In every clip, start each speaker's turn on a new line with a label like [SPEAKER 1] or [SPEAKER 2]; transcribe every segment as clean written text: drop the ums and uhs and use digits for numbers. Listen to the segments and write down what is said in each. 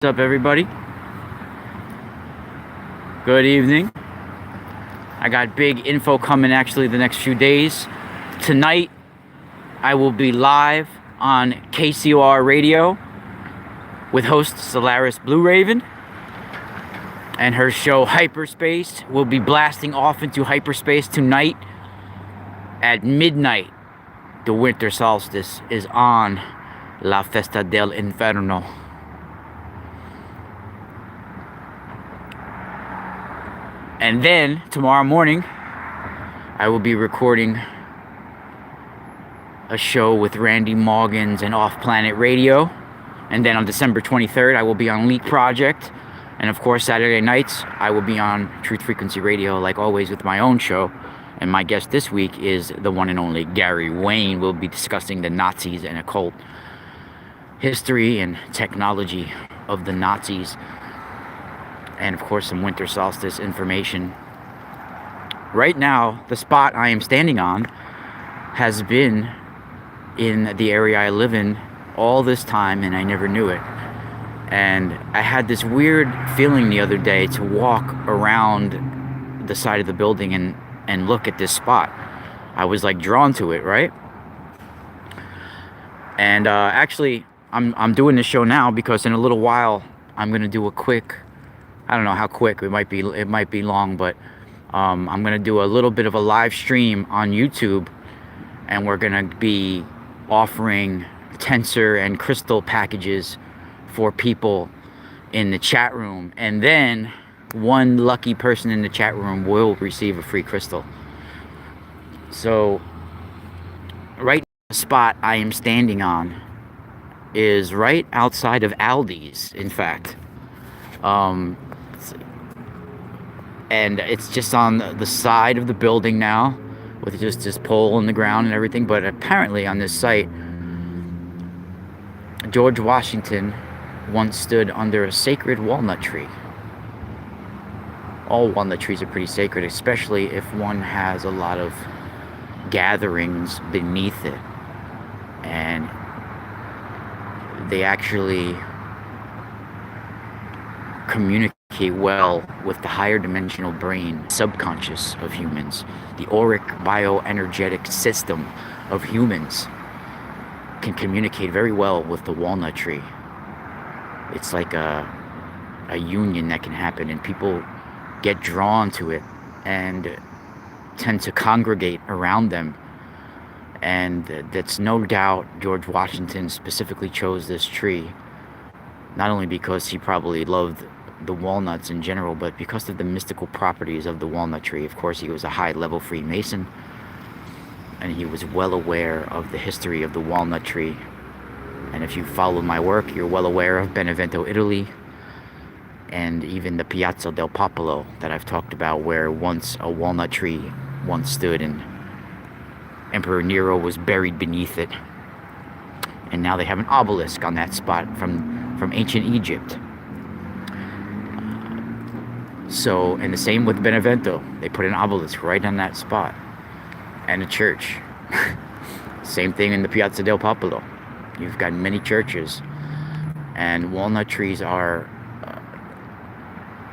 [SPEAKER 1] What's up, everybody? Good evening. I got big info coming actually the next few days. Tonight, I will be live on KCOR Radio with host Solaris Blue Raven. And her show Hyperspace will be blasting off into hyperspace tonight at midnight. The winter solstice is on La Festa del Inferno. And then, tomorrow morning, I will be recording a show with Randy Morgans and Off Planet Radio. And then on December 23rd, I will be on Leak Project. And of course, Saturday nights, I will be on Truth Frequency Radio, like always, with my own show. And my guest this week is the one and only Gary Wayne. We'll be discussing the Nazis and occult history and technology of the Nazis. And of course, some winter solstice information. Right now, the spot I am standing on has been in the area I live in all this time, and I never knew it. And I had this weird feeling the other day to walk around the side of the building and look at this spot. I was like drawn to it, right? And actually, I'm doing this show now because in a little while I'm gonna do a quick. I don't know how quick it might be long, but I'm gonna do a little bit of a live stream on YouTube, and we're gonna be offering tensor and crystal packages for people in the chat room, and then one lucky person in the chat room will receive a free crystal. So right now, the spot I am standing on is right outside of Aldi's, in fact. And it's just on the side of the building now, with just this pole in the ground and everything. But apparently on this site, George Washington once stood under a sacred walnut tree. All walnut trees are pretty sacred, especially if one has a lot of gatherings beneath it. And they actually communicate well with the higher dimensional brain, subconscious of humans. The auric bioenergetic system of humans can communicate very well with the walnut tree. It's like a union that can happen, and people get drawn to it and tend to congregate around them. And that's no doubt George Washington specifically chose this tree, not only because he probably loved the walnuts in general, but because of the mystical properties of the walnut tree. Of course, he was a high-level Freemason, and he was well aware of the history of the walnut tree. And if you follow my work, you're well aware of Benevento, Italy, and even the Piazza del Popolo that I've talked about, where once a walnut tree once stood, and Emperor Nero was buried beneath it. And now they have an obelisk on that spot from ancient Egypt. So, and the same with Benevento. They put an obelisk right on that spot. And a church. Same thing in the Piazza del Popolo. You've got many churches. And walnut trees are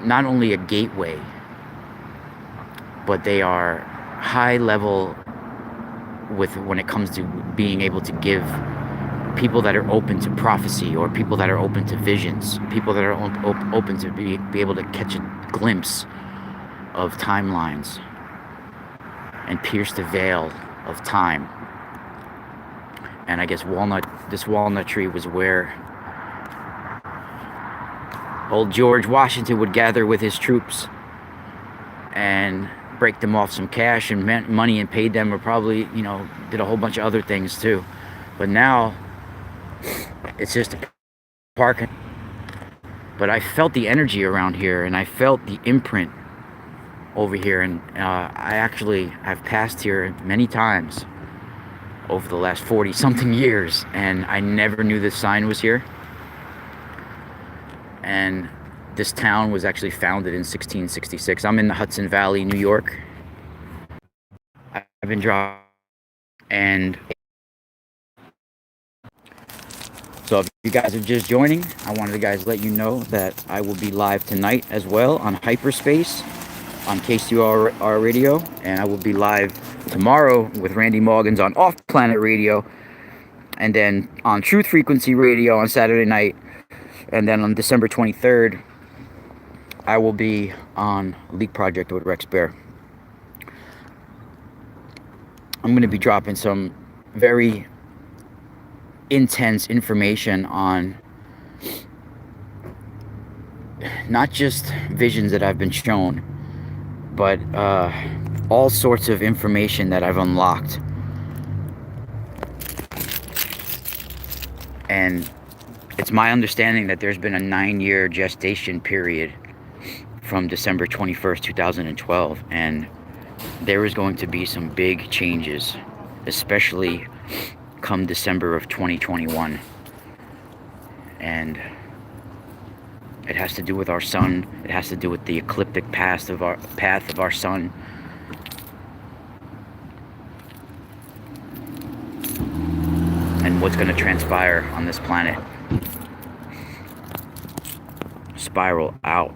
[SPEAKER 1] not only a gateway, but they are high level when it comes to being able to give people that are open to prophecy, or people that are open to visions, people that are open to be able to catch a glimpse of timelines and pierce the veil of time. And I guess this walnut tree was where old George Washington would gather with his troops and break them off some cash and money, and paid them, or probably, did a whole bunch of other things too. But now it's just a park. But I felt the energy around here, and I felt the imprint over here, and I've passed here many times over the last 40 something years, and I never knew this sign was here. And this town was actually founded in 1666. I'm in the Hudson Valley, New York. I've been dropped, and So if you guys are just joining, I wanted to guys let you know that I will be live tonight as well on Hyperspace on KCR Radio, and I will be live tomorrow with Randy Morgans on Off Planet Radio, and then on Truth Frequency Radio on Saturday night, and then on December 23rd, I will be on Leak Project with Rex Bear. I'm going to be dropping some very intense information on not just visions that I've been shown, but all sorts of information that I've unlocked. And it's my understanding that there's been a 9-year gestation period from December 21st, 2012, and there is going to be some big changes, especially come December of 2021. And it has to do with our sun. It has to do with the ecliptic path of our sun. And what's going to transpire on this planet. Spiral out.